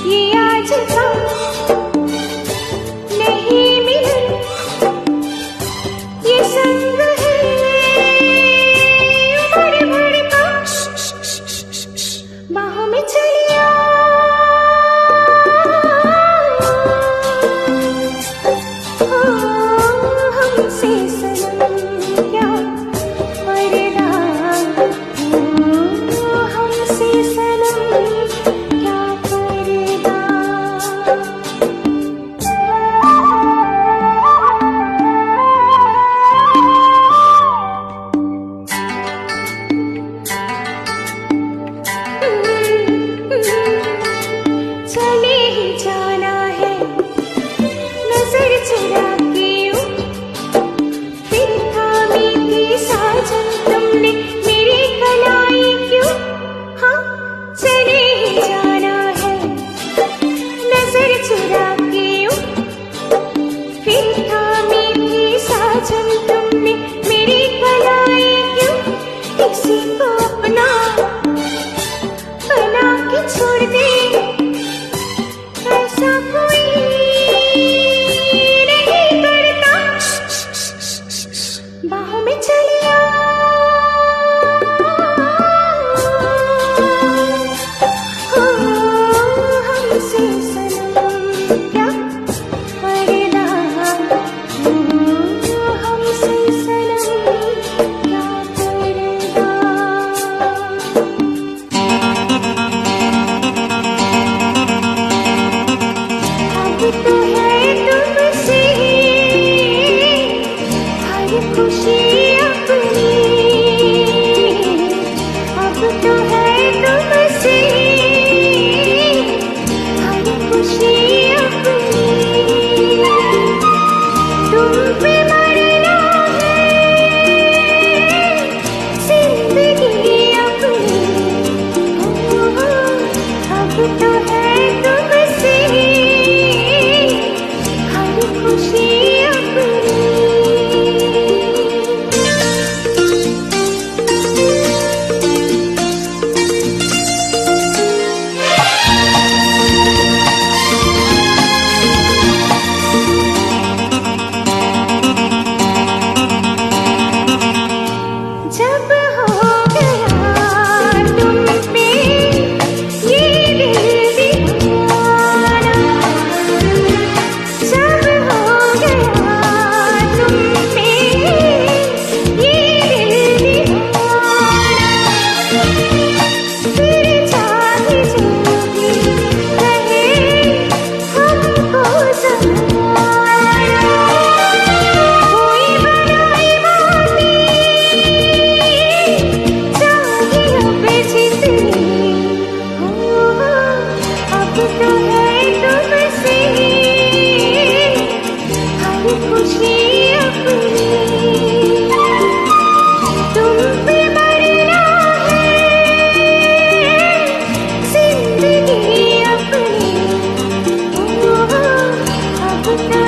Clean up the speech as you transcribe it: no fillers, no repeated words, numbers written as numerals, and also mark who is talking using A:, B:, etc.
A: ये आज का नहीं मिलन, ये संग है उमड़ भर का। बाहों में चलिया हमसे सनम क्या पर्दा, हमसे सनम क्या पर्दा। चले ही जाना है नजर चुरा के यूं, फिर थामी थी साजन तुमने मेरी कलाई क्यों। हाँ चले ही जाना है नजर चुरा के यूं, फिर थामी थी साजन तुमने मेरी कलाई क्यों। किसी को अपना बना के छोड़ दे, ऐसा कोई नहीं करता। बाहों में चलिया हमसे सनम क्या पर्दा, हमसे सनम क्या पर्दा। अब तो है तुमसे हर खुशी अपनी, अब तो है तुमसे हर खुशी अपनी। तुम पे मरना है जिंदगी अपनी, अब तो है तुमसे हर खुशी अपनी। जब हो गया तुम पे ये दिल दीवाना, जब हो गया तुम पे ये दिल दीवाना, फिर चाहे जो भी कहे हमको ज़माना। कोई बनाई बातें चाहे अब जितनी हो, अब तो है तुमसे हर खुशी अपनी। तुम पे मरना है जिंदगी अपनी, अब तो